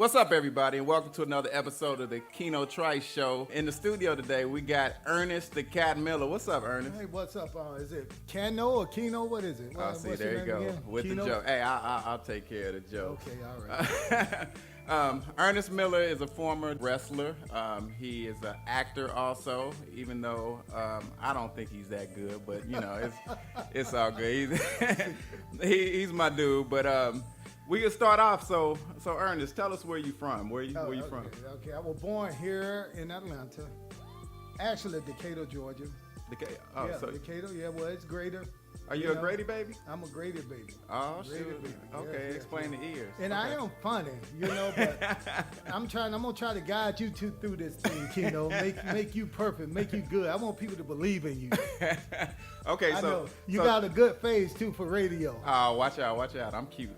What's up, everybody, and welcome to another episode of the Keno Trice Show. In the studio today, we got Ernest the Cat Miller. What's up, Ernest? Hey, what's up? Is it Keno or Keno? What is it? Oh, see, there you go. Again? With Keno? the joke. Hey, I'll take care of the joke. Okay, all right. Ernest Miller is a former wrestler. He is an actor also, even though I don't think he's that good, but you know, it's all good. He's my dude, but we can start off. So Ernest, tell us where you from. Where you from? Okay, I was born here in Atlanta. Actually, Decatur, Georgia. Decatur. Yeah, well, it's greater. Are you a Grady baby? I'm a Grady baby. Oh, Grady shoot. baby. Okay, Yes, explain yes. the ears. And okay. I am funny, but I'm gonna try to guide you through this thing, Keno. Make you perfect, make you good. I want people to believe in you. Okay, I so know. You got a good face too for radio. Oh, watch out. I'm cute.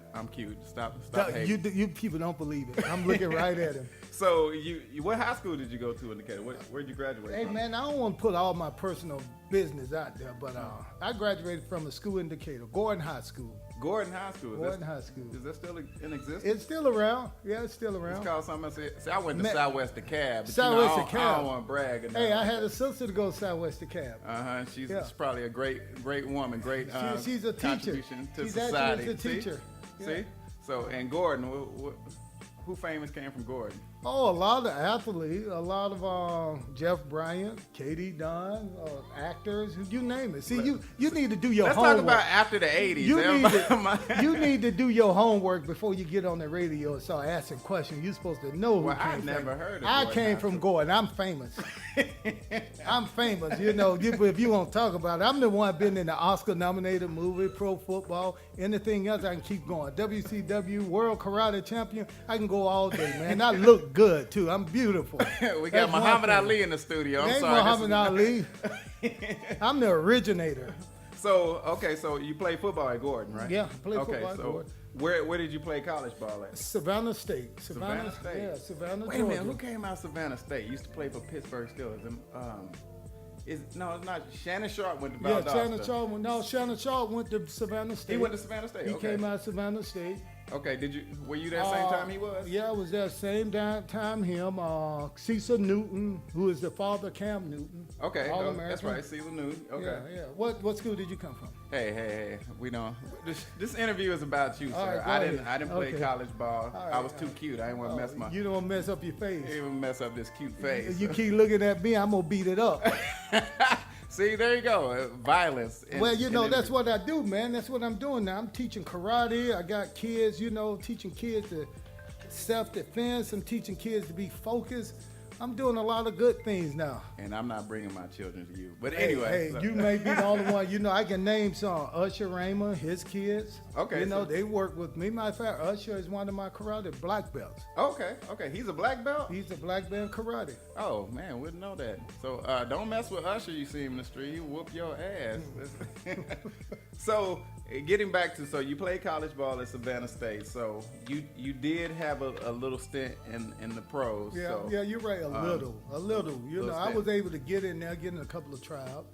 Stop hating. You people don't believe it. I'm looking right at him. So you what high school did you go to in Decatur? Where'd you graduate Hey from? man, I don't want to put all my personal business out there, but I graduated from a school in Decatur, Gordon High School. Gordon High School. Gordon High School. Is that still in existence? It's still around. Yeah, it's still around. It's called something else. See, I went to Southwest DeKalb. But Southwest I DeKalb. don't want to brag. Or Hey, I nothing. had a sister to go to Southwest DeKalb. She's probably a great woman. Great. She's a teacher. Contribution to She's society. actually a teacher. See? Yeah. So in Gordon, who famous came from Gordon? Oh, a lot of athletes, a lot of Jeff Bryant, Katie Dunn, actors, you name it. See, you need to do your Let's homework. talk about after the 80s. You need to do your homework before you get on the radio and start asking questions. You're supposed to know who Well, came I never from. heard of I Gordon came High from School. Gordon. I'm famous. I'm famous. If you want to talk about it, I'm the one been in the Oscar-nominated movie, pro football, anything else. I can keep going. WCW, World Karate Champion. I can go all day, man. I look good too. I'm beautiful. We got That's Muhammad one thing. Ali in the studio. I'm Ain't sorry. Muhammad Ali. I'm the originator. So you play football at Gordon, right? Yeah, I play football at Gordon. Where did you play college ball at? Savannah State. Savannah State. Yeah, Savannah, Wait a Georgia. minute, who came out of Savannah State? Used to play for Pittsburgh Steelers. It's not. Shannon Sharp went to Yeah, Valdosta. Shannon Sharp went to Savannah State. He went to Savannah State. He Okay. came out of Savannah State. Okay. Were you there same time he was? Yeah, I was there same time him. Cecil Newton, who is the father of Cam Newton. Okay. All-American. That's right. Cecil Newton. Okay. Yeah. What school did you come from? Hey. We don't. This interview is about you, All sir. right, go I ahead. didn't play Okay. college ball. All right, I was too cute. I didn't want to mess my. You don't mess up your face. Even mess up this cute face. You keep looking at me, I'm gonna beat it up. See, there you go. Violence. That's what I do, man. That's what I'm doing now. I'm teaching karate. I got kids, teaching kids to self-defense. I'm teaching kids to be focused. I'm doing a lot of good things now. And I'm not bringing my children to you. But anyway. Hey, you may be the only one. I can name some. Usher Raymond, his kids. Okay. They work with me. Matter of fact, Usher is one of my karate black belts. Okay. He's a black belt? He's a black belt in karate. Oh, man, wouldn't know that. So don't mess with Usher, you see him in the street. He'll whoop your ass. So getting back to, you played college ball at Savannah State. So you did have a little stint in the pros. Yeah, so, yeah, you're right. A little. I was able to get in there, get in a couple of tryouts.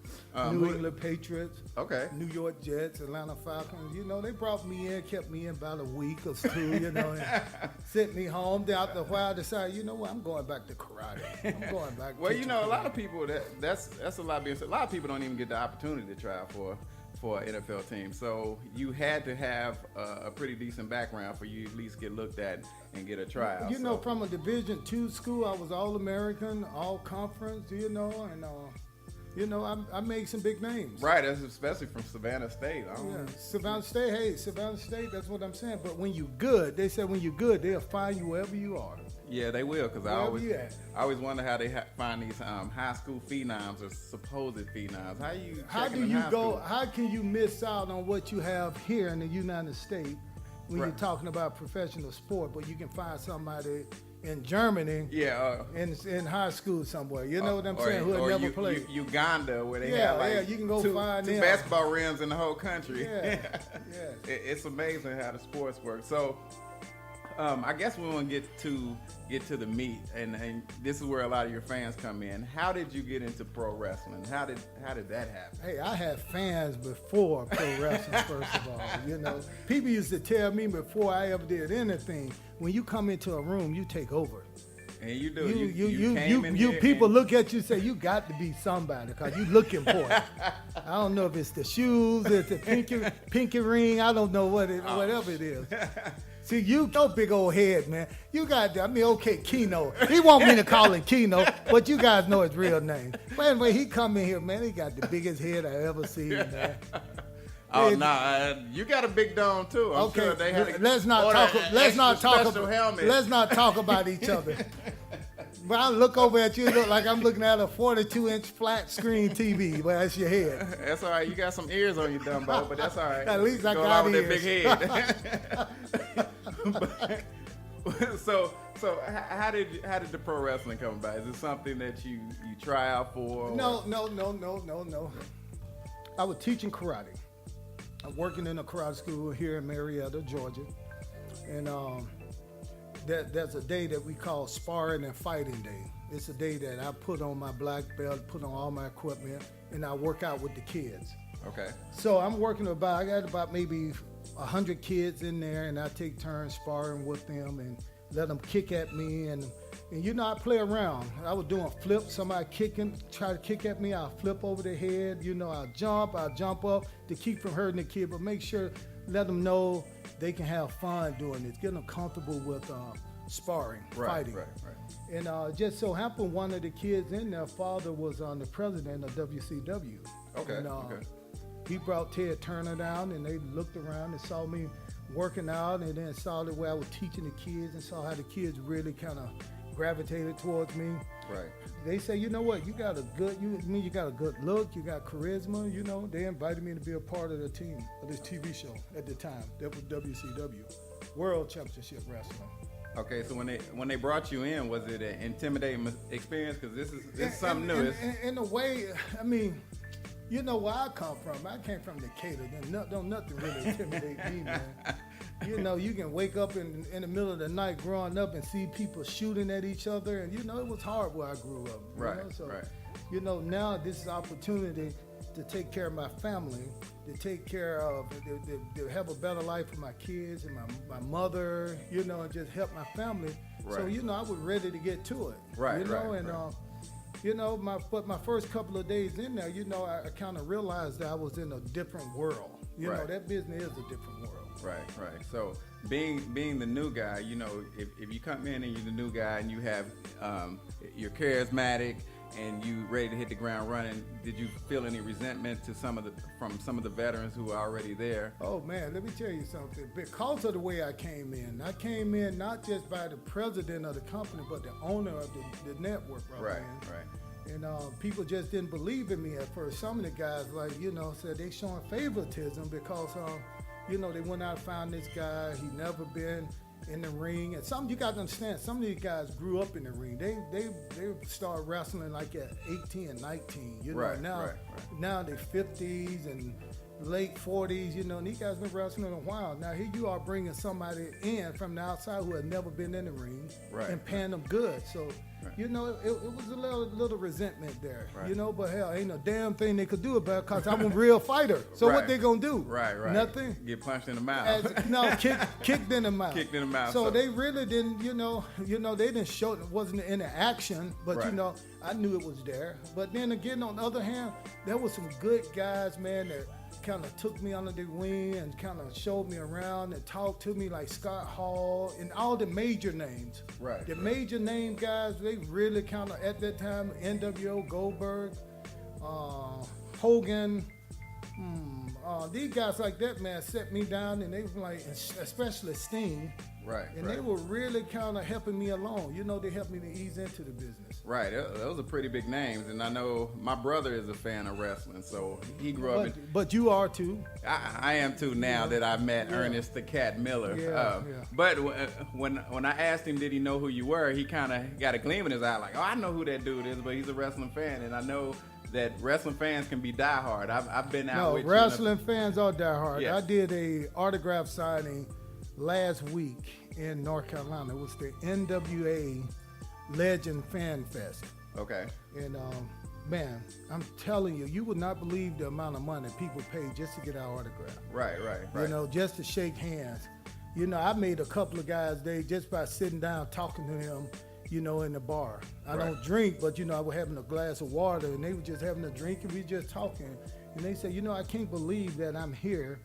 New England Patriots. Okay. New York Jets, Atlanta Falcons. They brought me in, kept me in about a week or two, and sent me home. Then after a while, I decided, you know what, I'm going back to karate. I'm going back. Well, a lot of people that's a lot being said. A lot of people don't even get the opportunity to try for an NFL team. So you had to have a pretty decent background for you to at least get looked at and get a tryout. From a Division II school, I was All-American, All-Conference, I made some big names. Right, especially from Savannah State. Savannah State, that's what I'm saying. But when you good, they said when you're good, they'll find you wherever you are. Yeah, they will, because I always wonder how they find these high school phenoms or supposed phenoms. How can you miss out on what you have here in the United States when you're talking about professional sport, but you can find somebody in Germany, in high school somewhere. You know what I'm saying? Who never played. Uganda, where they have you can go find two them. basketball rims in the whole country. Yeah. It's amazing how the sports work. So, I guess we want to get to the meat, and this is where a lot of your fans come in. How did you get into pro wrestling? How did that happen? Hey, I had fans before pro wrestling. First of all, people used to tell me before I ever did anything, when you come into a room, you take over. And you do. You came in here people look at you and say, you got to be somebody because you looking for it. I don't know if it's the shoes, it's the pinky ring. I don't know whatever it is. See, your big old head, man. You got, okay, Keno. He want me to call him Keno, but you guys know his real name. But anyway, he come in here, man. He got the biggest head I ever seen, man. Oh no, you got a big dome too. I'm sure they had let's not talk about each other. But I look over at you, it look like I'm looking at a 42-inch flat screen TV. Well, that's your head. That's all right. You got some ears on you, Dumbo, but that's all right. At least I got ears. With that big head. So how did the pro wrestling come about? Is it something that you try out for? No. I was teaching karate. I'm working in a karate school here in Marietta, Georgia, and there's a day that we call Sparring and Fighting Day. It's a day that I put on my black belt, put on all my equipment, and I work out with the kids. Okay. So I got about maybe 100 kids in there, and I take turns sparring with them and let them kick at me, and I play around. I was doing flips, somebody try to kick at me, I'll flip over their head, I'll jump up to keep from hurting the kid, but make sure, let them know they can have fun doing this, get them comfortable with sparring, fighting. Right. And just so happened, one of the kids in there, father was the president of WCW. Okay. And, he brought Ted Turner down, and they looked around and saw me working out, and then saw the way I was teaching the kids, and saw how the kids really kind of gravitated towards me. Right. They say, you know what, you got a good look, you got charisma, They invited me to be a part of the team of this TV show at the time. That was WCW, World Championship Wrestling. Okay, so when they brought you in, was it an intimidating experience? Because this is something new. In a way, you know where I come from. I came from Decatur. Don't nothing really intimidate me, man. You can wake up in the middle of the night growing up and see people shooting at each other, and it was hard where I grew up. Right. Now this is an opportunity to take care of my family, to take care of, to have a better life for my kids and my mother, and just help my family. Right. So I was ready to get to it. Right. My first couple of days in there, I kind of realized that I was in a different world. That business is a different world. Right. So being the new guy, if you come in and you're the new guy and you have, you're charismatic and you ready to hit the ground running, did you feel any resentment from some of the veterans who are already there? Oh man, let me tell you something. Because of the way I came in not just by the president of the company, but the owner of the network. Right. And people just didn't believe in me at first. Some of the guys, said they showing favoritism because, they went out and found this guy. He never been in the ring. And you got to understand, some of these guys grew up in the ring. They started wrestling like at 18 and 19. Now they're 50s and late 40s, and these guys been wrestling a while. Now here you are bringing somebody in from the outside who had never been in the ring and paying them good. So, it was a little resentment there, but hell, ain't no damn thing they could do about it because I'm a real fighter. So what they gonna do? Right. Nothing. Get punched in the mouth. Kicked in the mouth. Kicked in the mouth. So they really didn't, they didn't show it wasn't any action, but I knew it was there. But then again, on the other hand, there was some good guys, man, that kind of took me under the wing and kind of showed me around and talked to me, like Scott Hall and all the major names. Right. The major name guys, they really kind of, at that time, NWO, Goldberg, Hogan, these guys like that, man, set me down, and they were like, especially Sting. Right. And they were really kind of helping me along. They helped me to ease into the business. Right. Those are pretty big names. And I know my brother is a fan of wrestling, so he grew up. But you are too. I am too now that I met Ernest the Cat Miller. But when I asked him, did he know who you were, he kind of got a gleam in his eye, like, oh, I know who that dude is, but he's a wrestling fan. And I know that wrestling fans can be diehard. I've been out with wrestling fans are diehard. Yes. I did a autograph signing last week in North Carolina. It was the NWA Legend Fan Fest. Okay. And man, I'm telling you, you would not believe the amount of money people pay just to get our autograph. Right. You know, just to shake hands. You know, I made a couple of guys day just by sitting down talking to them, you know, in the bar. I don't drink, but, you know, I was having a glass of water, and they were just having a drink, and we just talking. And they said, you know, I can't believe that I'm here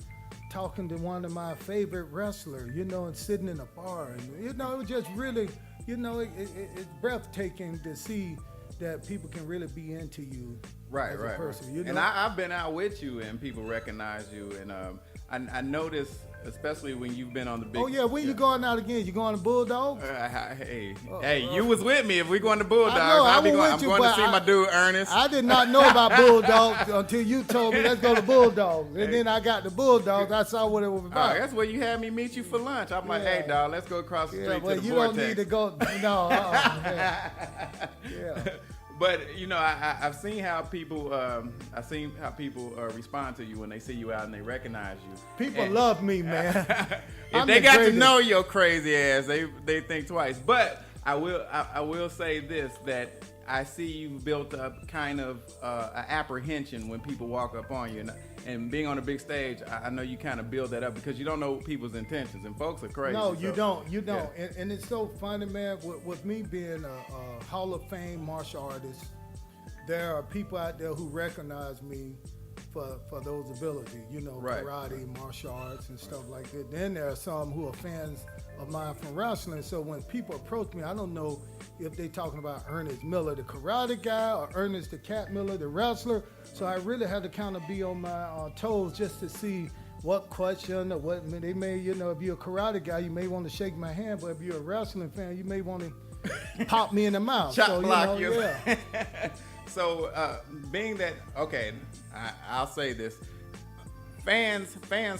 talking to one of my favorite wrestlers, you know, and sitting in a bar. And, you know, it was just really, you know, it's breathtaking to see that people can really be into you as a person. You know? And I've been out with you, and people recognize you. And I noticed, especially when you've been on the big... Oh, yeah, when you going out again? You going to Bulldogs? Hey, you was with me. If we going to Bulldogs, I'm going to see my dude, Ernest. I did not know about Bulldogs until you told me, let's go to Bulldogs. And then I got to Bulldogs. I saw what it was about. That's where you had me meet you for lunch. I'm like, hey, dog, let's go across the street to the Vortex. You don't need to go. No. But you know, I've seen how people respond to you when they see you out and they recognize you. People love me, man. If they got to know your crazy ass, they think twice. But I will say this, that I see you built up kind of an apprehension when people walk up on you, and being on a big stage, I know you kind of build that up because you don't know people's intentions, and folks are crazy. No, you don't. Yeah. And it's so funny, man. With me being a Hall of Fame martial artist, there are people out there who recognize me for those abilities, you know, karate, martial arts, and stuff like that. Then there are some who are fans of mine from wrestling. So when people approach me, I don't know if they're talking about Ernest Miller, the karate guy, or Ernest the Cat Miller, the wrestler. So I really had to kind of be on my toes just to see what question or what they may, you know, if you're a karate guy, you may want to shake my hand, but if you're a wrestling fan, you may want to pop me in the mouth. Chop block you. Yeah. So being that, okay, I'll say this. Fans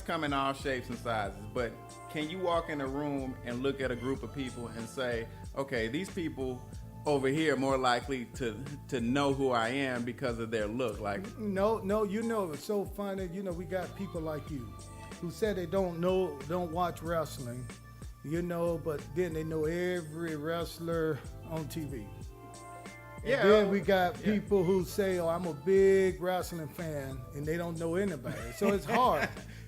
come in all shapes and sizes, but can you walk in a room and look at a group of people and say, okay, these people over here are more likely to know who I am because of their look? Like, no, you know, it's so funny. You know, we got people like you who said they don't watch wrestling, you know, but then they know every wrestler on TV. And then we got people who say, oh, I'm a big wrestling fan, and they don't know anybody. So it's hard.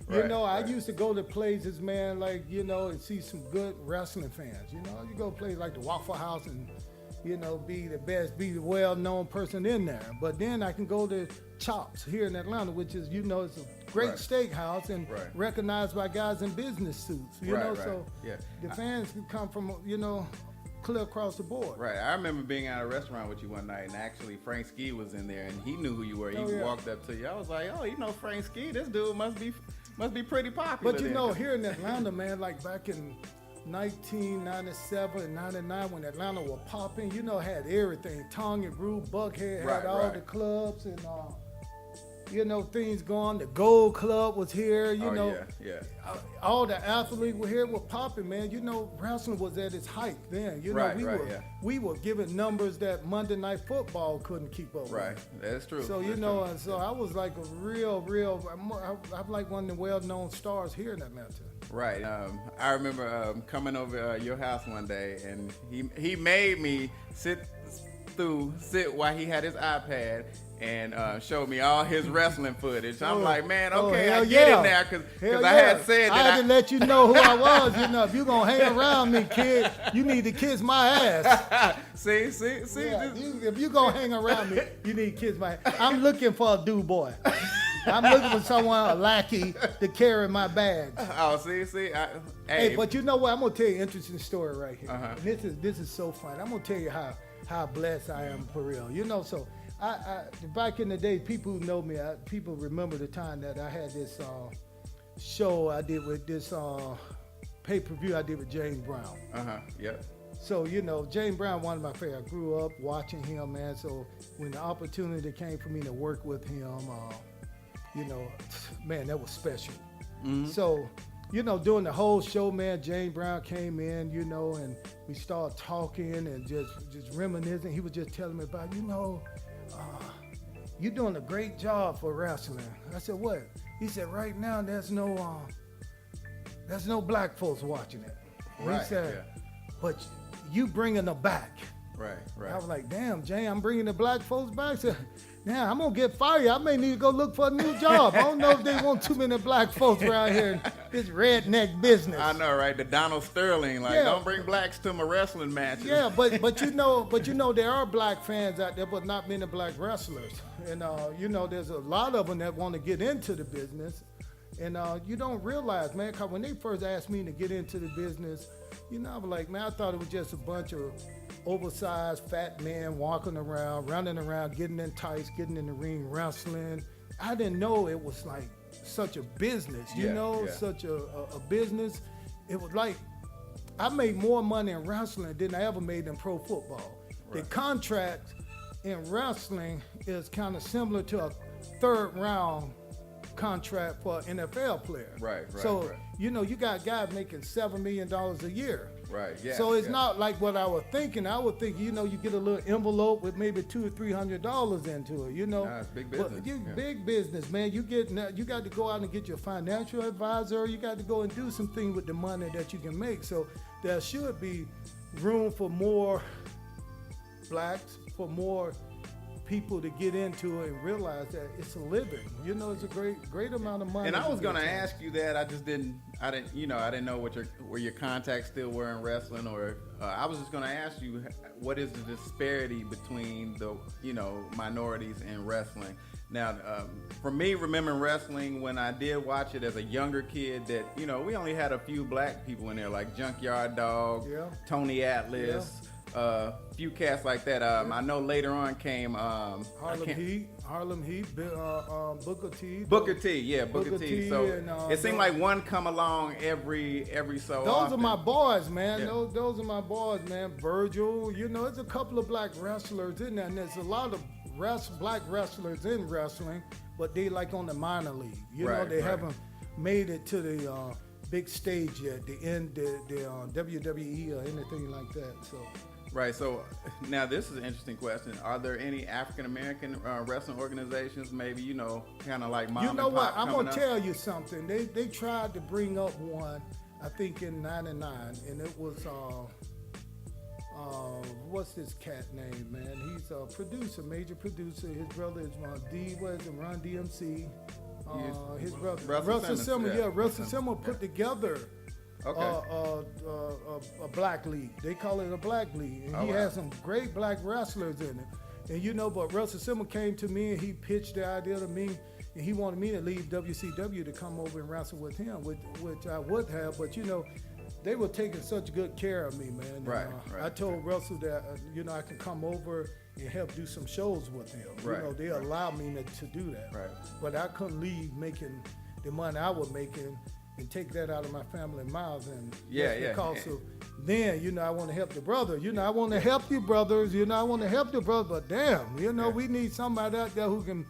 You know, I used to go to places, man, like, you know, and see some good wrestling fans. You know, you go to places like the Waffle House and, you know, be the best, be the well-known person in there. But then I can go to Chops here in Atlanta, which is, you know, it's a great steakhouse and recognized by guys in business suits. You know, so the fans can come from, you know, clear across the board. Right. I remember being at a restaurant with you one night, and actually Frank Ski was in there, and he knew who you were. He walked up to you. I was like, oh, you know Frank Ski? This dude must be pretty popular. But you know, here in Atlanta, man, like back in 1997 and 99 when Atlanta was popping, you know, had everything. Tongue and Groove, Buckhead had all the clubs and, you know, things going. The Gold Club was here, you know. All the athletes were here, were popping, man. You know, wrestling was at its height then. You know, we were giving numbers that Monday Night Football couldn't keep up with. That's true. So, you know, and so I was like a real, I'm like one of the well-known stars here in Atlanta. Right. I remember coming over your house one day, and he made me sit while he had his iPad and showed me all his wrestling footage. I'm like, man, okay, I get it now, because I had said that I had to let you know who I was. You know, if you're going to hang around me, kid, you need to kiss my ass. See. Yeah, if you're going to hang around me, you need to kiss my ass. I'm looking for a do boy. I'm looking for someone, a lackey, to carry my bags. Oh, see. Hey, but you know what? I'm going to tell you an interesting story right here. And this is so fun. I'm going to tell you how blessed I am for real. You know, so I back in the day, people who know me, people remember the time that I had this show I did with this pay-per-view I did with James Brown. So, you know, James Brown, one of my favorites. I grew up watching him, man. So when the opportunity came for me to work with him, you know, man, that was special. So, you know, during the whole show, man, James Brown came in, you know, and we started talking and just reminiscing. He was just telling me about, you know, you're doing a great job for wrestling. I said, what? He said, right now there's no there's no black folks watching it. Right. He said, but you bringing them back. Right. I was like, damn, Jay, I'm bringing the black folks back. I said, now I'm going to get fired. I may need to go look for a new job. I don't know if they want too many black folks around here in this redneck business. I know, right? The Donald Sterling, like, don't bring blacks to my wrestling matches. Yeah, but you know there are black fans out there, but not many black wrestlers. And there's a lot of them that want to get into the business. And you don't realize, man, because when they first asked me to get into the business, I was like, man, I thought it was just a bunch of oversized fat men walking around, running around, getting in tights, getting in the ring, wrestling. I didn't know it was like such a business, such a business. It was like I made more money in wrestling than I ever made in pro football. Right. The contract in wrestling is kind of similar to a third round contract for an NFL player. Right. So, you got guys making $7 million a year. Right, yeah. So it's not like what I was thinking. I would think, you get a little envelope with maybe $200 or $300 into it, Nah, it's big business. But big business, man. You got to go out and get your financial advisor. You got to go and do something with the money that you can make. So there should be room for more blacks, for more people to get into it and realize that it's a living. It's a great amount of money. And I was going to ask you that. I didn't know where your contacts still were in wrestling, or I was just going to ask you, what is the disparity between the minorities in wrestling? Now, for me, remembering wrestling when I did watch it as a younger kid, that we only had a few black people in there, like Junkyard Dog, Tony Atlas. Few cats like that. I know later on came Harlem Heat, Booker T. Booker T. So and, it seemed like one come along every so often. Those are my boys, man. Yeah. Those are my boys, man. Virgil, there's a couple of black wrestlers in there, and there's a lot of black wrestlers in wrestling, but they like on the minor league. They haven't made it to the big stage yet, the WWE or anything like that. So. Right. So now this is an interesting question. Are there any African American wrestling organizations, maybe, kind of like Mom and Pop? You know what? I'm going to tell you something. They tried to bring up one, I think in '99, and it was, what's this cat name, man? He's a producer, major producer. His brother is Run DMC. His brother, Russell Simmons. Yeah, Russell Simmons put together a black league. They call it a black league. And he has some great black wrestlers in it. And but Russell Simmons came to me and he pitched the idea to me, and he wanted me to leave WCW to come over and wrestle with him, which I would have, but they were taking such good care of me, man. Right. I told Russell that I can come over and help do some shows with him. Right. They allowed me to do that. Right. But I couldn't leave making the money I was making and take that out of my family mouths, and because of then, I want to help the brother. I want to help you brothers. I want to help the brother, but damn, we need somebody out there who can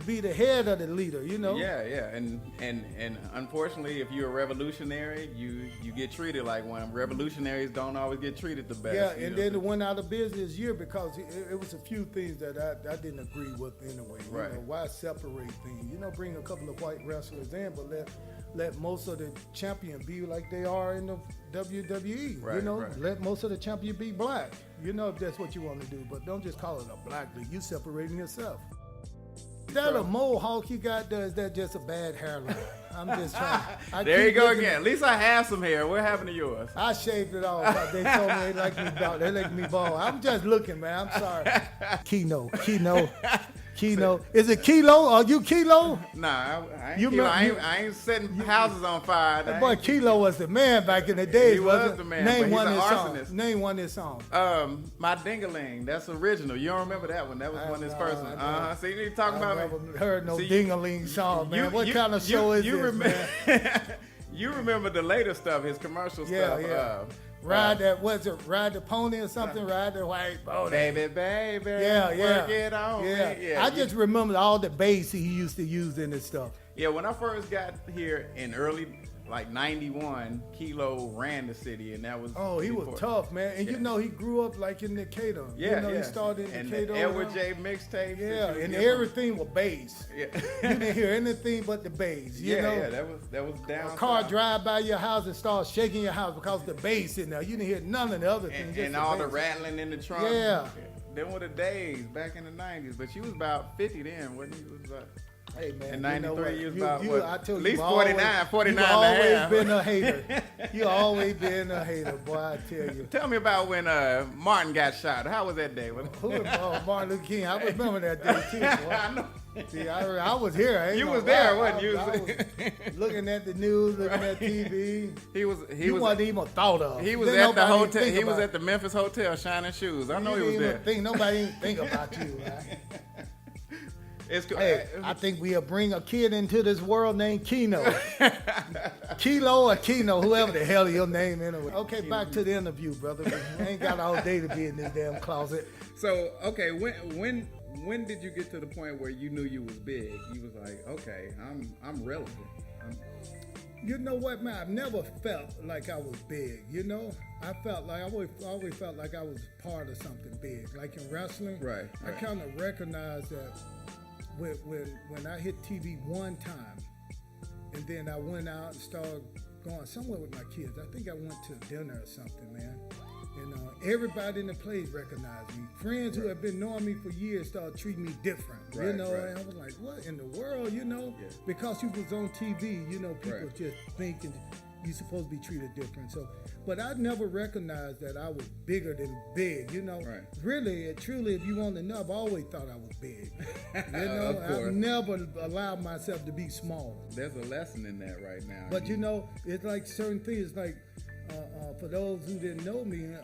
be the head of the leader. Yeah, and unfortunately, if you're a revolutionary, you get treated like one. Revolutionaries don't always get treated the best. Yeah, and then it went out of business year because it was a few things that I didn't agree with anyway. Right. Why separate things? Bring a couple of white wrestlers in, but let most of the champion be like they are in the WWE. Right. Let most of the champion be black. If that's what you want to do, but don't just call it a black league. You separating yourself. Is that a mohawk you got there? Is that just a bad hairline? I'm just trying. There you go again. At least I have some hair. What happened to yours? I shaved it off. They told me they like me bald. They like me bald. I'm just looking, man. I'm sorry. Keno. Is it Kilo? Are you Kilo? Nah, I ain't setting houses on fire. That boy Kilo was the man back in the days. He was the man. Name one of his songs. Name one of his songs. My Ding-a-ling. That's original. You don't remember that one? That was one of his first ones. See, you talking about? I never heard no Ding-a-ling song, man. What kind of show is this, man? You remember the later stuff, his commercial stuff. Yeah. Ride the pony or something? Ride the white pony. Baby. Work it on me. Yeah. I just remember all the bass he used to use in his stuff. Yeah, when I first got here in early like 91, Keno ran the city, and that was. Oh, he was tough, man. And you know, he grew up like in Decatur. Yeah, you know, he started in Decatur. And the Edward J. mixtapes. Yeah, and everything was bass. Yeah. You didn't hear anything but the bass. You know? Yeah, that was down. A car drive by your house and start shaking your house because the bass in there. You didn't hear none of the other things. And all the rattling in the trunk. Yeah. Them were the days back in the 90s. But you was about 50 then, wasn't you? Was about, hey, man. in 93, you was about, I told at least you, 49 you've and a always half. been a hater. You always been a hater, boy, I tell you. Tell me about when Martin got shot. How was that day? Martin Luther King. I remember that day, too, boy. I know. See, I was here. You was there, wasn't you? I was looking at the news, looking at TV. He wasn't even thought of. He was at the hotel. He was at the Memphis Hotel shining shoes. I know he was there. Nobody even think about you, right? It's cool. Hey, I think we'll bring a kid into this world named Keno. Kilo or Keno, whoever the hell your name anyway. Okay, back to the interview, brother. We ain't got all day to be in this damn closet. So, okay, when did you get to the point where you knew you was big? You was like, okay, I'm relevant. You know what, man? I've never felt like I was big. You know, I always felt like I was part of something big. Like in wrestling, right. I kind of recognized that when I hit TV one time, and then I went out and started going somewhere with my kids. I think I went to dinner or something, man. And everybody in the place recognized me. Friends who have been knowing me for years started treating me different, right, you know. Right. And I was like, what in the world, you know? Yeah. Because you was on TV, you know, people just thinking you're supposed to be treated different. So, but I never recognized that I was bigger than big, you know. Right. Really, truly, if you want to know, I've always thought I was big. You know, Of course. I've never allowed myself to be small. There's a lesson in that right now. But you know, it's like certain things, like for those who didn't know me,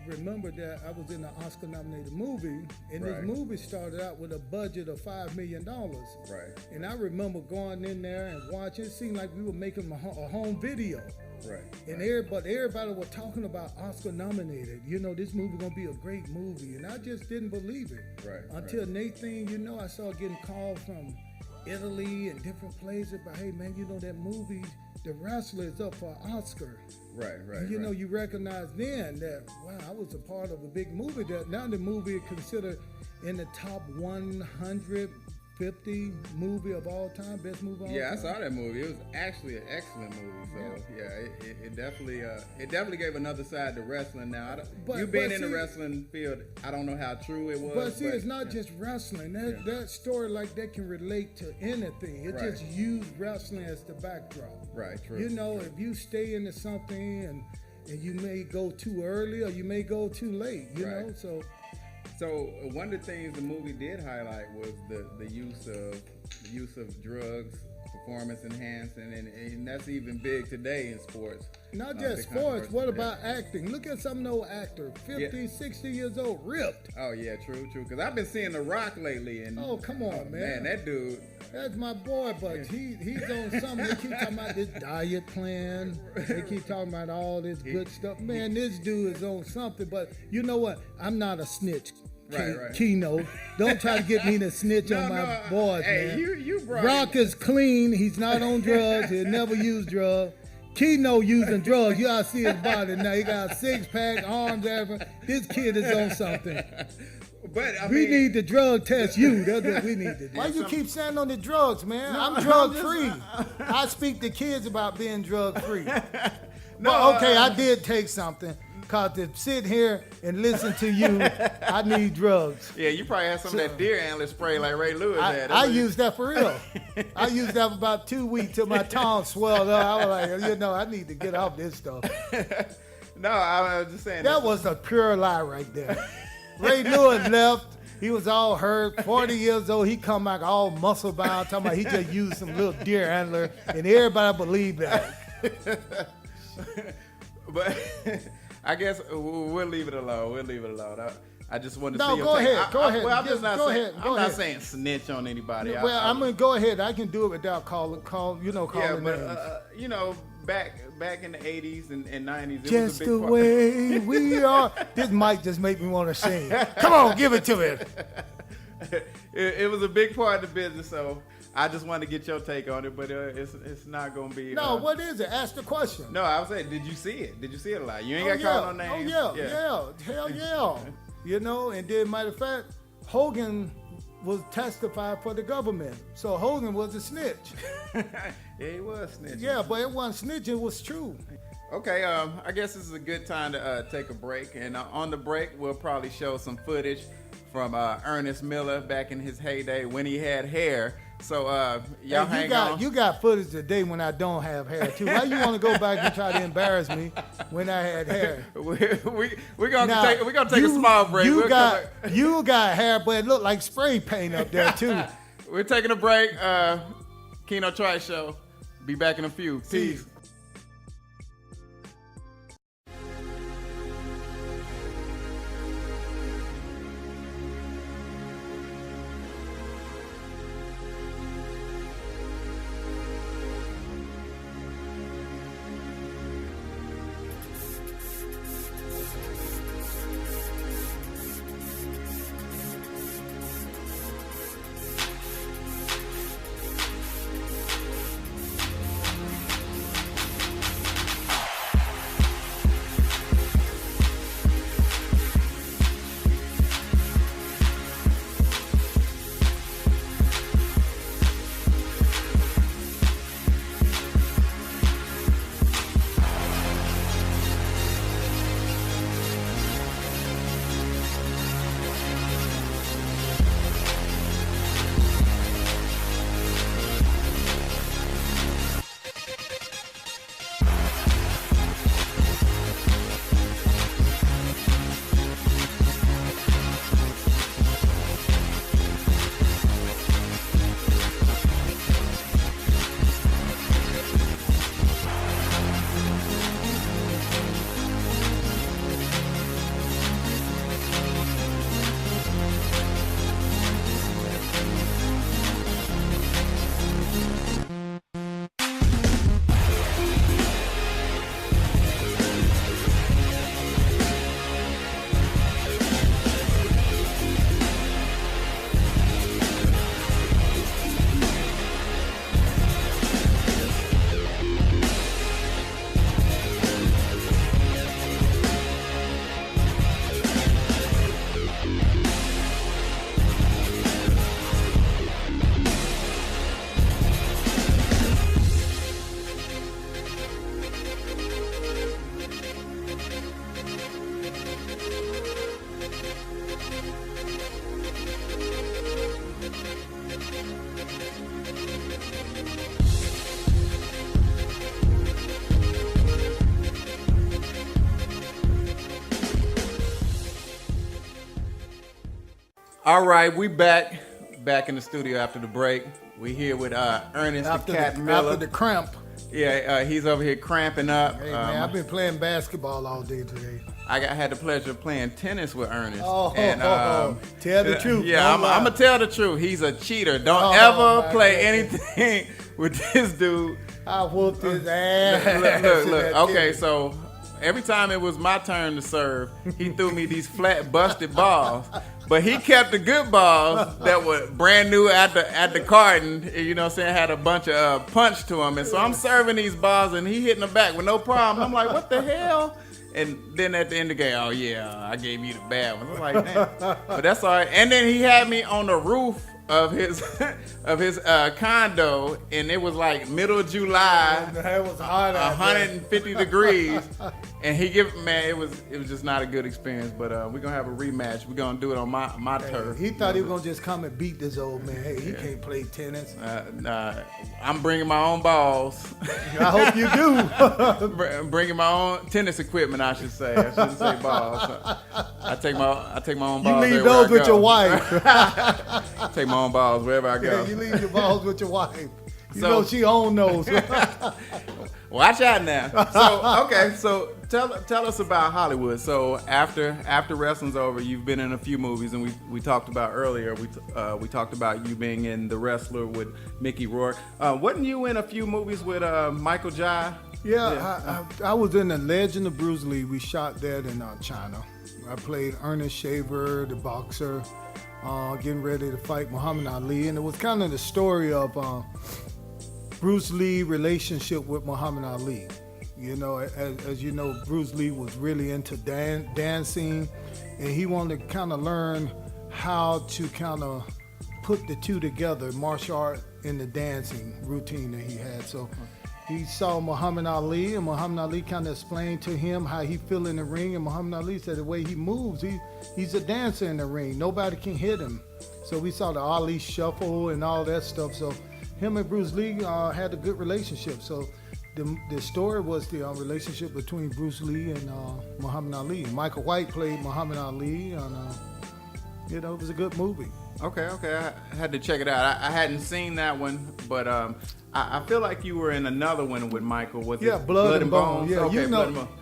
remember that I was in an Oscar-nominated movie, and this movie started out with a budget of $5 million. Right. And I remember going in there and watching. It seemed like we were making a home video. Right. And everybody was talking about Oscar-nominated. You know, this movie gonna be a great movie, and I just didn't believe it. Right. Until Nathan, you know, I started getting calls from Italy and different places about, hey man, you know that movie, The Wrestler, is up for an Oscar. Right. And you know, you recognize then that, wow, I was a part of a big movie. That now the movie is considered in the top 150 movie of all time, best movie of all time. Yeah, I saw that movie. It was actually an excellent movie. So it definitely gave another side to wrestling. Now, you being in the wrestling field, I don't know how true it was. But see, it's not just wrestling. That story like that can relate to anything. It just used wrestling as the backdrop. Right, true. You know, if you stay into something and you may go too early or you may go too late, you know? So one of the things the movie did highlight was the use of drugs, performance enhancing, and that's even big today in sports. Not just sports. What about acting? Look at some of those actors, 50, 60 years old, ripped. Oh yeah, true. Because I've been seeing The Rock lately, and come on, man. Man, that dude. That's my boy, but he's on something. They keep talking about this diet plan. They keep talking about all this good stuff. Man, this dude is on something. But you know what? I'm not a snitch. Right. Keno. Don't try to get me to snitch on my boys, man. You brought Rock is clean. He's not on drugs. He'll never use drugs. Keno using drugs. You ought to see his body now. He got a six-pack, arms, everything. This kid is on something. But we need to drug test you. That's what we need to do. Why you keep saying on the drugs, man? I'm drug free. I speak to kids about being drug free. Okay, I did take something. Cause to sit here and listen to you, I need drugs. Yeah, you probably had some of that deer antler spray like Ray Lewis had. I used that for real. I used that for about 2 weeks till my tongue swelled up. I was like, you know, I need to get off this stuff. No, I was just saying. That was a pure lie right there. Ray Lewis left. He was all hurt, 40 years old. He come back all muscle bound, talking about he just used some little deer antler, and everybody believed that. But I guess we'll leave it alone. I just wanted to see. No, go ahead. Go ahead. Well, I'm just not saying. I'm not ahead. saying snitch on anybody. Well, I'm gonna go ahead. I can do it without calling Yeah, but names. You know, back in the 80s and 90s, it just was a big the part. way we are. This mic just make me want to sing. Come on, give it to me. It was a big part of the business, so I just wanted to get your take on it, but it's not gonna be. No, what is it? Ask the question. No, I was saying, did you see it? Did you see it a lot? You ain't got called no names. Oh yeah, hell yeah. You know, and then matter of fact, Hogan was testified for the government, so Hogan was a snitch. Yeah, he was snitching. Yeah, but it wasn't snitching; it was true. Okay, I guess this is a good time to take a break, and on the break we'll probably show some footage from Ernest Miller back in his heyday when he had hair. So y'all hang on. You got footage today when I don't have hair too. Why you want to go back and try to embarrass me when I had hair? We're gonna take a small break. You got hair, but it looked like spray paint up there too. We're taking a break. Keno Trice Show. Be back in a few. Peace. All right, we back in the studio after the break. We here with Ernest the Cat Miller. After the cramp. Yeah, he's over here cramping up. Hey man, I've been playing basketball all day today. I had the pleasure of playing tennis with Ernest. Tell the truth. Yeah, I'm gonna tell the truth. He's a cheater. Don't ever play anything with this dude. I whooped his ass. Look. Okay, so every time it was my turn to serve, he threw me these flat, busted balls. But he kept the good balls that were brand new at the carton. You know what I'm saying? Had a bunch of punch to them. And so I'm serving these balls, and he hitting the back with no problem. I'm like, what the hell? And then at the end of the game, oh yeah, I gave you the bad ones. I'm like, damn. But that's all right. And then he had me on the roof of his condo, and it was like middle of July. It was hot, 150 degrees, and it was just not a good experience. But we're gonna have a rematch. We're gonna do it on my turf. He thought he was gonna just come and beat this old man. Hey, he can't play tennis. Nah, I'm bringing my own balls. I hope you do. I'm bringing my own tennis equipment. I should say. I shouldn't say balls. I take my own balls. You leave those with your wife. Take my own balls wherever I go. Yeah, you leave your balls with your wife. You know she own those. Watch out now. So tell us about Hollywood. So after wrestling's over, you've been in a few movies, and we talked about earlier. We talked about you being in The Wrestler with Mickey Rourke. Wasn't you in a few movies with Michael Jai? Yeah. I was in The Legend of Bruce Lee. We shot that in China. I played Ernest Shaver, the boxer. getting ready to fight Muhammad Ali, and it was kind of the story of Bruce Lee's relationship with Muhammad Ali. You know, as you know, Bruce Lee was really into dancing, and he wanted to kind of learn how to kind of put the two together, martial art and the dancing routine that he had. So he saw Muhammad Ali, and Muhammad Ali kind of explained to him how he feel in the ring, and Muhammad Ali said the way he moves, he's a dancer in the ring. Nobody can hit him. So we saw the Ali shuffle and all that stuff. So him and Bruce Lee had a good relationship. So the story was the relationship between Bruce Lee and Muhammad Ali. Michael White played Muhammad Ali, and it was a good movie. Okay. I had to check it out. I hadn't seen that one, but I feel like you were in another one with Michael. Was it Blood and Bones? Yeah, okay,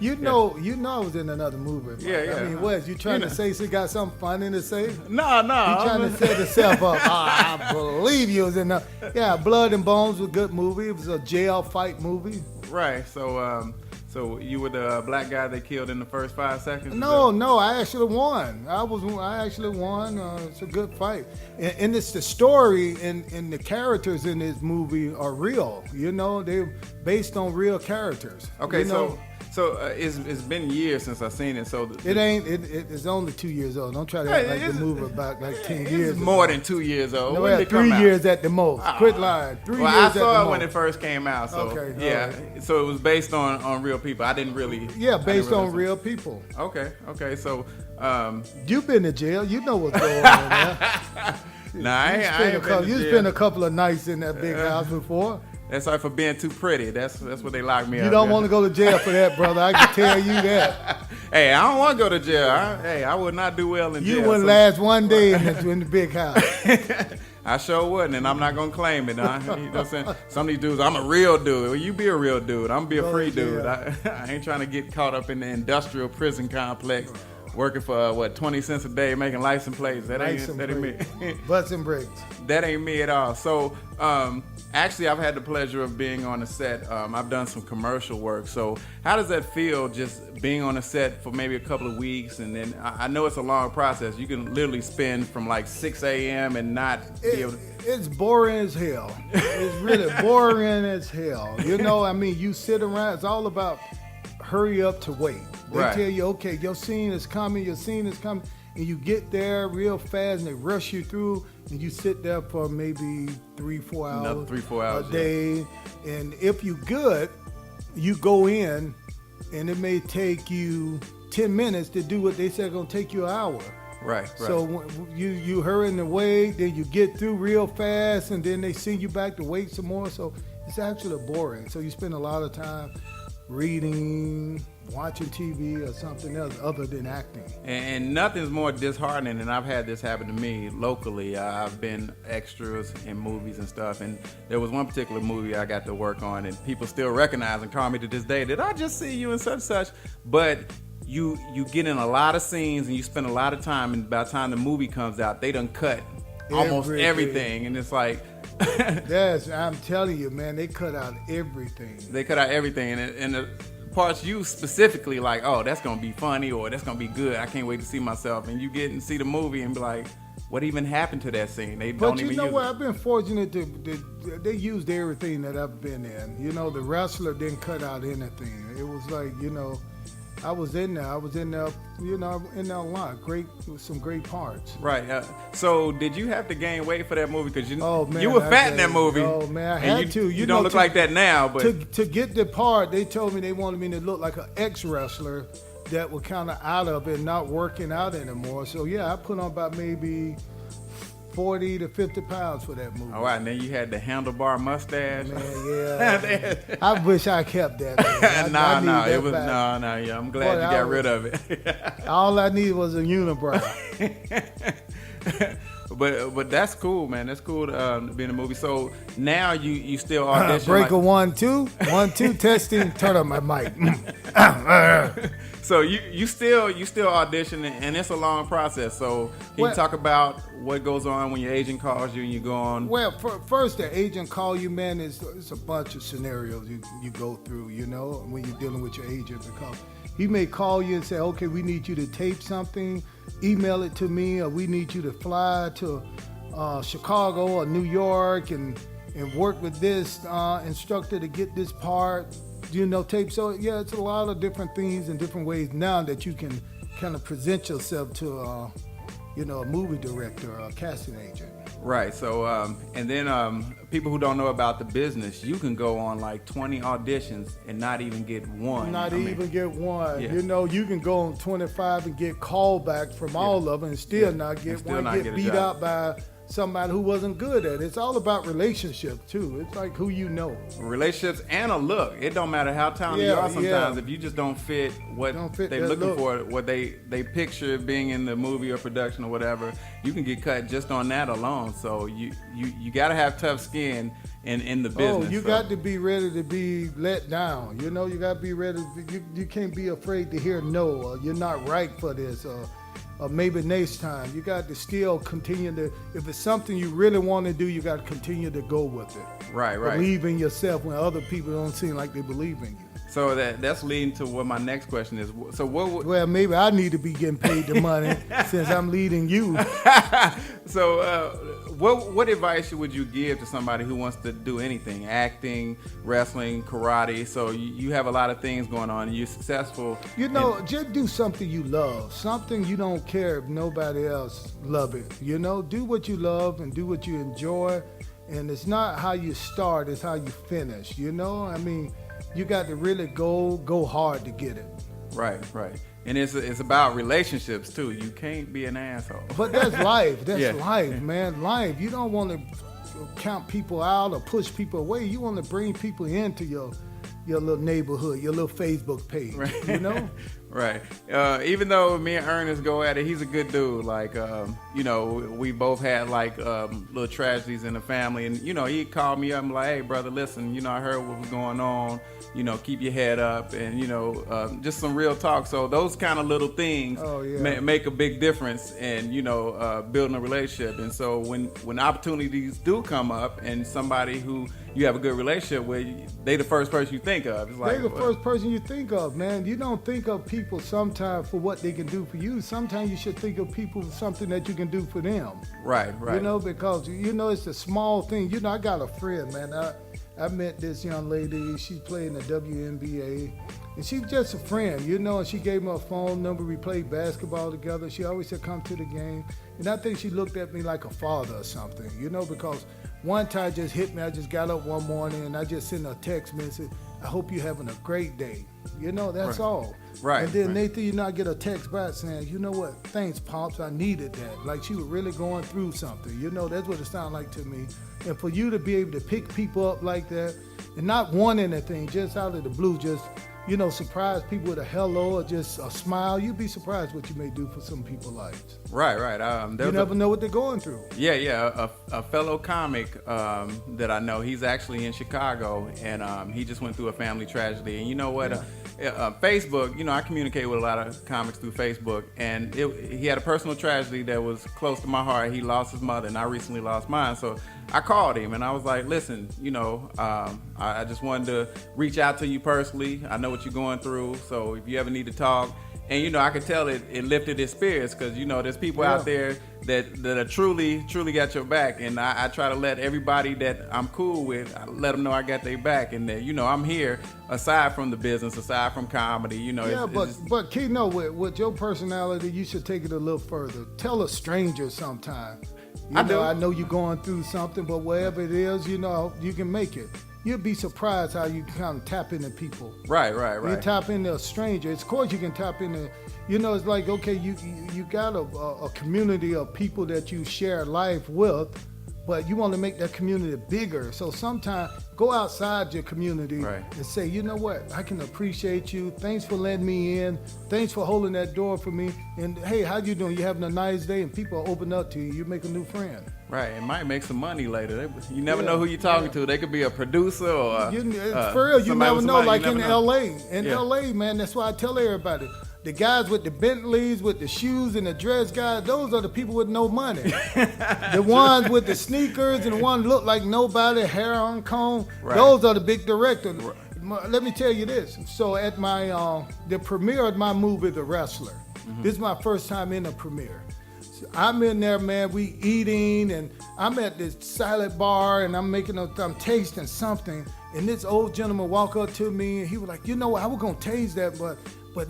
you know, I was in another movie. Yeah. I mean, what? You trying to say she got something funny to say? No. You trying to set yourself up? I believe you was in the. Yeah, Blood and Bones was a good movie. It was a jail fight movie. Right. So you were the black guy they killed in the first 5 seconds? No, I actually won. I actually won. It's a good fight, and it's the story and the characters in this movie are real. You know, they're based on real characters. Okay, so it's been years since I've seen it. So it's only 2 years old. Don't try to act like the movie about like 10 years. It's more than 2 years old. No, when 3 years at the most. Quit lying. 3 years I at the saw it most. when it first came out. So okay, yeah. Right. So it was based on real people. I didn't really. Yeah, based on real people. Okay. So you've been to jail. You know what's going on there. Nah, I ain't been to jail. You spent a couple of nights in that big house before. That's like for being too pretty. That's what they locked me up. You don't want to go to jail for that, brother. I can tell you that. Hey, I don't want to go to jail. I would not do well in jail. You wouldn't last one day in the big house. I sure wouldn't, and I'm not going to claim it. You know what I'm saying? Some of these dudes, I'm a real dude. Well, you be a real dude. I'm going to be a free dude. I ain't trying to get caught up in the industrial prison complex. Working for 20 cents a day, making license plates. That ain't me. Butts and bricks. That ain't me at all. So, actually, I've had the pleasure of being on a set. I've done some commercial work. So, how does that feel? Just being on a set for maybe a couple of weeks, and then I know it's a long process. You can literally spend from like 6 a.m. and not be able to. It's boring as hell. It's really boring as hell. You know, I mean, you sit around. It's all about hurry up to wait. They tell you, okay, your scene is coming, and you get there real fast, and they rush you through, and you sit there for maybe 3-4 hours. Another 3-4 hours a day. Yeah. And if you good, you go in, and it may take you 10 minutes to do what they said going to take you an hour. Right. So you hurry in the way, then you get through real fast, and then they send you back to wait some more. So it's actually boring. So you spend a lot of time reading, watching TV, or something else other than acting. And nothing's more disheartening, and I've had this happen to me locally. I've been extras in movies and stuff, and there was one particular movie I got to work on, and people still recognize and call me to this day, did I just see you in such and such? But you get in a lot of scenes, and you spend a lot of time, and by the time the movie comes out, they done cut almost everything, and it's like... Yes, I'm telling you, man, they cut out everything. They cut out everything, and the parts you specifically like, oh, that's gonna be funny or that's gonna be good. I can't wait to see myself. And you get and see the movie and be like, what even happened to that scene? They don't even use it. But you know what? I've been fortunate they used everything that I've been in. You know, the wrestler didn't cut out anything. It was like, you know, I was in there, you know, in there a lot. Some great parts. Right. So did you have to gain weight for that movie? Because you man, were fat in that movie. Oh man, I had to. You don't look like that now. But to get the part, they told me they wanted me to look like an ex-wrestler that were kind of out of it, not working out anymore. So yeah, I put on about maybe 40 to 50 pounds for that movie. All right, and then you had the handlebar mustache. Man, yeah. I wish I kept that. Yeah, I'm glad you got rid of it. All I needed was a unibrow. But that's cool, man. That's cool to be in a movie. So now you still audition. Breaker 1 2 1 2 testing. Turn on my mic. So you still auditioning, and it's a long process. So can you talk about what goes on when your agent calls you and you go on? Well, first the agent call you, man. It's a bunch of scenarios you go through, you know, when you're dealing with your agent, because He may call you and say, okay, we need you to tape something, email it to me, or we need you to fly to Chicago or New York and work with this instructor to get this part, tape. So, yeah, it's a lot of different things and different ways now that you can kind of present yourself to, a movie director or a casting agent. Right. So, and then people who don't know about the business, you can go on like 20 auditions and not even get one. Get one. Yeah. You can go on 25 and get callbacks from all of them and still not get one. Get beat out by somebody who wasn't good at it. It's all about relationships too. It's like who you know. Relationships and a look. It don't matter how talented you are sometimes. If you just don't fit what they're looking for, what they picture being in the movie or production or whatever, you can get cut just on that alone. So you got to have tough skin in the business. Oh, you got to be ready to be let down. You got to be ready. You can't be afraid to hear no, or you're not right for this, or maybe next time. You got to still continue to, if it's something you really want to do, you got to continue to go with it. Right. Believe in yourself when other people don't seem like they believe in you. So that's leading to what my next question is. So well, maybe I need to be getting paid the money since I'm leading you. So what advice would you give to somebody who wants to do anything, acting, wrestling, karate? So you have a lot of things going on and you're successful. Just do something you love, something you don't care if nobody else love it. Do what you love and do what you enjoy. And it's not how you start, it's how you finish. You got to really go hard to get it. Right. And it's about relationships too. You can't be an asshole. But that's life. That's life, man. Life. You don't want to count people out or push people away. You want to bring people into your little neighborhood, your little Facebook page. Right. Right. Even though me and Ernest go at it, he's a good dude. Like, we both had like little tragedies in the family, and he called me up and like, hey brother, listen, I heard what was going on. Keep your head up, and just some real talk. So those kind of little things make a big difference in building a relationship. And so when opportunities do come up, and somebody who you have a good relationship with, they the first person you think of. It's like, they the first person you think of, man. You don't think of people sometimes for what they can do for you. Sometimes you should think of people for something that you can do for them. Right. Because it's a small thing. I got a friend, man. I met this young lady. She played in the WNBA, and she's just a friend, and she gave me a phone number. We played basketball together. She always said, come to the game. And I think she looked at me like a father or something, because one time just hit me. I just got up one morning, and I just sent her a text message. I hope you're having a great day. That's all. Right. And then Nathan, I get a text back saying, you know what? Thanks, Pops. I needed that. Like she was really going through something. That's what it sounded like to me. And for you to be able to pick people up like that and not want anything, just out of the blue, just, surprise people with a hello or just a smile, you'd be surprised what you may do for some people's lives. Right. You never know what they're going through. Yeah. A fellow comic that I know, he's actually in Chicago, and he just went through a family tragedy. And you know what? Facebook, I communicate with a lot of comics through Facebook, and he had a personal tragedy that was close to my heart. He lost his mother, and I recently lost mine. So I called him, and I was like, listen, I just wanted to reach out to you personally. I know what you're going through, so if you ever need to talk. And, I could tell it lifted his spirits because, there's people out there that are truly got your back. And I try to let everybody that I'm cool with, I let them know I got their back. And that, I'm here aside from the business, aside from comedy, But Keno, with your personality, you should take it a little further. Tell a stranger sometime. I know you're going through something, but wherever it is, you can make it. You'll be surprised how you kind of tap into people. Right. You tap into a stranger. Of course, you can tap into, it's like, okay, you got a community of people that you share life with, but you want to make that community bigger. So sometimes go outside your community and say, you know what, I can appreciate you. Thanks for letting me in. Thanks for holding that door for me. And hey, how you doing? You having a nice day? And people open up to you. You make a new friend. Right, it might make some money later. You never know who you're talking to. They could be a producer or for real. You never know. Like in LA, LA, man. That's why I tell everybody. The guys with the Bentleys, with the shoes and the dress guys, those are the people with no money. The ones with the sneakers and the ones look like nobody, hair uncombed, those are the big directors. let me tell you this. So at my the premiere of my movie, The Wrestler, this is my first time in a premiere. So I'm in there, man. We eating, and I'm at this salad bar, and I'm tasting something, and this old gentleman walk up to me, and he was like, you know, I was gonna taste that, but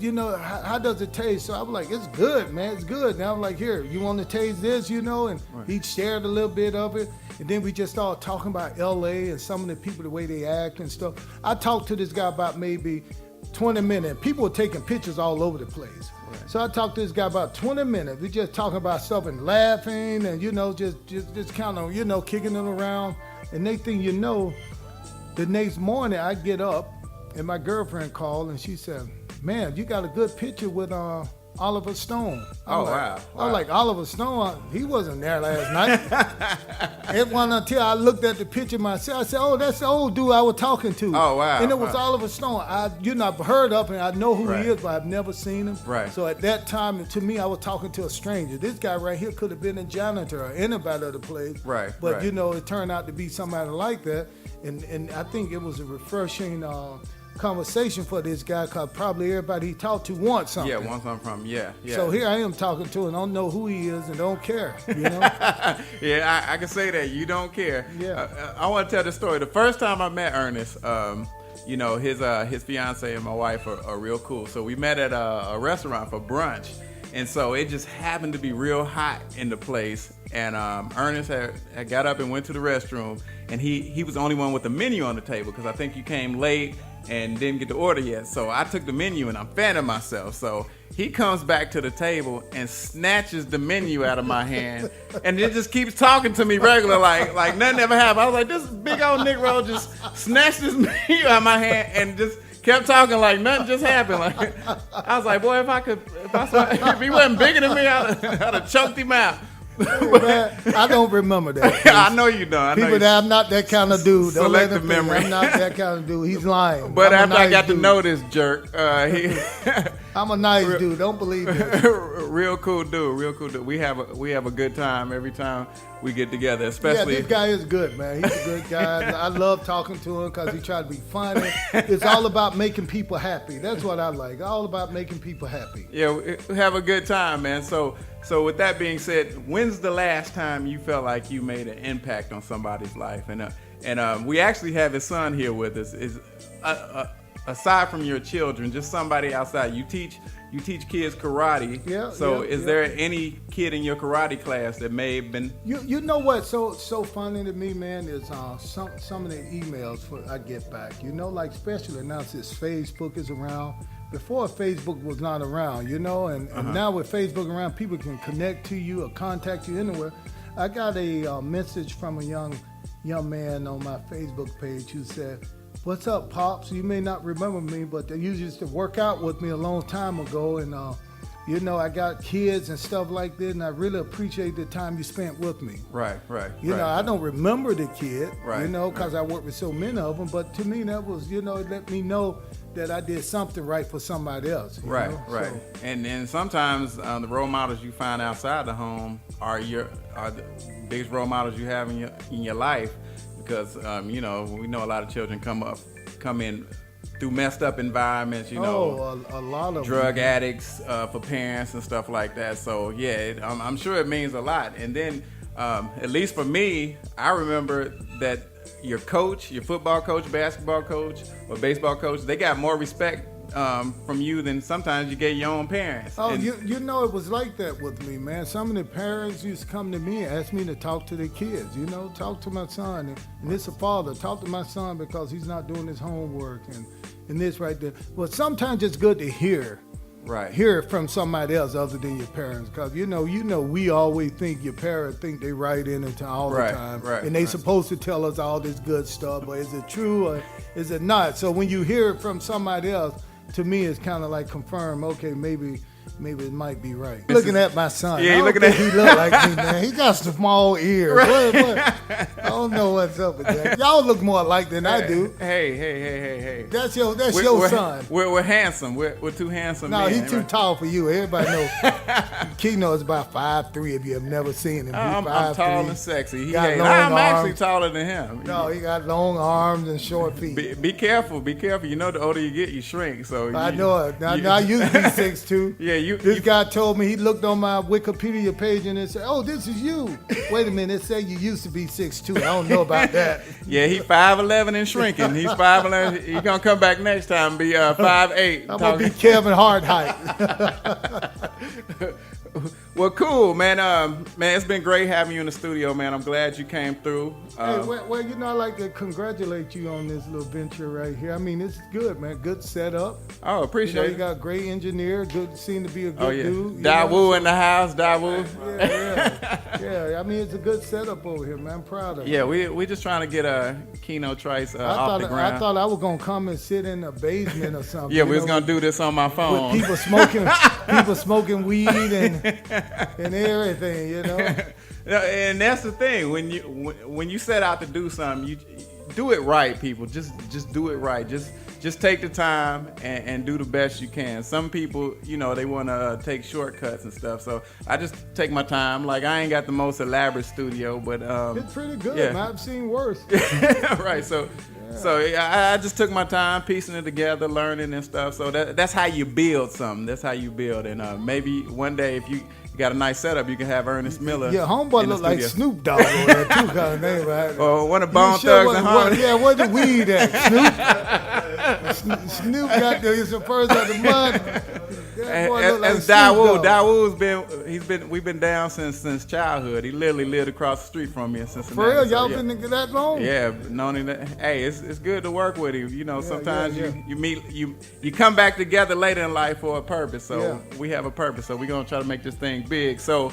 you know, how does it taste? So I was like, it's good, man, it's good. Now I'm like, here, you want to taste this, you know? And he shared a little bit of it. And then we just started talking about LA and some of the people, the way they act and stuff. I talked to this guy about maybe 20 minutes. People were taking pictures all over the place. Right. So I talked to this guy about 20 minutes. We just talking about stuff and laughing and, you know, just kind of, you know, kicking them around. And next thing you know, the next morning I get up and my girlfriend called and she said, man, you got a good picture with Oliver Stone. Wow. I was like, Oliver Stone, he wasn't there last night. It wasn't until I looked at the picture myself, I said, oh, that's the old dude I was talking to. Oh, wow. And it was Oliver Stone. I've heard of him, I know who he is, but I've never seen him. Right. So at that time, to me, I was talking to a stranger. This guy right here could have been a janitor or anybody of the place. Right. But, you know, it turned out to be somebody like that. And I think it was a refreshing conversation for this guy, because probably everybody he talked to wants something. Yeah, wants something from him. Yeah. So here I am talking to him, don't know who he is and don't care, you know? Yeah, I can say that. You don't care. Yeah. I want to tell the story. The first time I met Ernest, you know, his fiance and my wife are real cool. So we met at a restaurant for brunch. And so it just happened to be real hot in the place. And Ernest had got up and went to the restroom. And he was the only one with the menu on the table, because I think you came late and didn't get the order yet. So I took the menu and I'm fanning myself. So he comes back to the table and snatches the menu out of my hand and then just keeps talking to me regular, like nothing ever happened. I was like, this big old Negro just snatched this menu out of my hand and just kept talking like nothing just happened. Like, I was like, boy, if he wasn't bigger than me, I'd have choked him out. Man, I don't remember that. I know you don't. I'm not that kind of dude. Don't let Selective him memory. I'm not that kind of dude. He's lying. But I'm after I got to know this jerk, I'm a nice dude. Don't believe it. Real cool dude. We have a good time every time we get together. Especially, yeah, this guy is good, man. He's a good guy. I love talking to him because he tried to be funny. It's all about making people happy. That's what I like. All about making people happy. Yeah, we have a good time, man. So with that being said, when's the last time you felt like you made an impact on somebody's life? And we actually have his son here with us. Aside from your children, just somebody outside. You teach kids karate. Yeah. So yeah, is there any kid in your karate class that may have been? You know what's so funny to me, man, is some of the emails I get back. You know, like especially now since Facebook is around. Before Facebook was not around, you know, and now with Facebook around, people can connect to you or contact you anywhere. I got a message from a young man on my Facebook page who said, "What's up, Pops? You may not remember me, but you used to work out with me a long time ago, and you know, I got kids and stuff like that, and I really appreciate the time you spent with me." Right. You know, I don't remember the kid, right, you know, because I worked with so many of them, but to me that was, you know, it let me know that I did something right for somebody else. You know? Right. So, and sometimes the role models you find outside the home are the biggest role models you have in your life, because you know, we know a lot of children come in through messed up environments, you know, a lot of drug addicts for parents and stuff like that. So yeah, I'm sure it means a lot. And then at least for me, I remember that your coach, your football coach, basketball coach, or baseball coach, they got more respect from you than sometimes you get your own parents. Oh, you know, it was like that with me, man. Some of the parents used to come to me and ask me to talk to their kids, you know, talk to my son. And it's a father, talk to my son because he's not doing his homework and this right there. Well, sometimes it's good to hear it from somebody else other than your parents, because you know we always think your parents think they right in it all the time, and they supposed to tell us all this good stuff, but is it true or is it not? So when you hear it from somebody else, to me it's kind of like confirm, okay, maybe maybe it might be right. Looking at my son. Yeah, I don't looking think at he look like me, man. He got small ears. What? I don't know what's up with that. Y'all look more alike than I do. Hey. That's your We're son. We're handsome. We're two handsome No, men. he's too tall for you. Everybody knows. Keno is about 5'3", if you have never seen him. I'm tall and sexy. Got long I'm arms. actually taller than him. No, he got long arms and short feet. Be careful. You know, the older you get, you shrink. So I know it. Now, I used to be 6'2". Yeah, This guy told me, he looked on my Wikipedia page and it said, "Oh, this is you." Wait a minute, it said you used to be 6'2". I don't know about that. Yeah, he 5'11" and shrinking. He's 5'11". He's gonna come back next time and be 5'8". I'm gonna be Kevin Hart height. Well, cool, man. Man, it's been great having you in the studio, man. I'm glad you came through. Hey, well, you know, I'd like to congratulate you on this little venture right here. I mean, it's good, man. Good setup. Oh, appreciate it. You got a great engineer. Good, seem to be a good dude. Daewoo in the house, Daewoo. Yeah. I mean, it's a good setup over here, man. I'm proud of it. Yeah, we just trying to get Keno Trice off the ground. I thought I was gonna come and sit in a basement or something. Yeah, we was gonna do this on my phone. With people smoking weed and everything, you know. And that's the thing, when you set out to do something, you do it right, people. Just do it right. Just take the time and do the best you can. Some people, you know, they want to take shortcuts and stuff. So I just take my time. Like, I ain't got the most elaborate studio, but it's pretty good. Yeah. Man. I've seen worse. Right. So I just took my time piecing it together, learning and stuff. So that's how you build something. That's how you build. And maybe one day, if you got a nice setup, you can have Ernest Miller. Yeah, homeboy look like Snoop Dogg over there too, kind of name, right? Or one of Bone Thugs and Harmony. Yeah, where's the weed at, Snoop? Snoop got the first of the month. As Daewoo, we've been down since childhood. He literally lived across the street from me in Cincinnati. For real, y'all been together that long? Yeah, known him. Hey, it's good to work with him. You know, sometimes you meet you come back together later in life for a purpose. So we have a purpose. So we're gonna try to make this thing big. So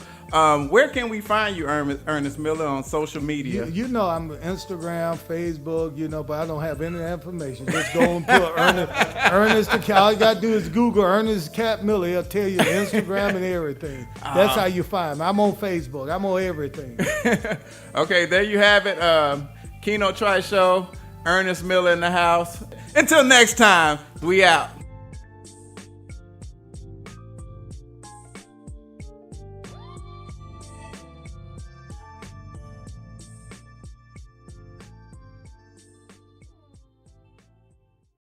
where can we find you, Ernest Miller, on social media? You know, I'm Instagram, Facebook, you know, but I don't have any information. Just go and put Ernest. All you got to do is Google Ernest Cat Miller. He'll tell you the Instagram and everything. That's how you find me. I'm on Facebook. I'm on everything. Okay, there you have it. Keno Trice Show, Ernest Miller in the house. Until next time, we out.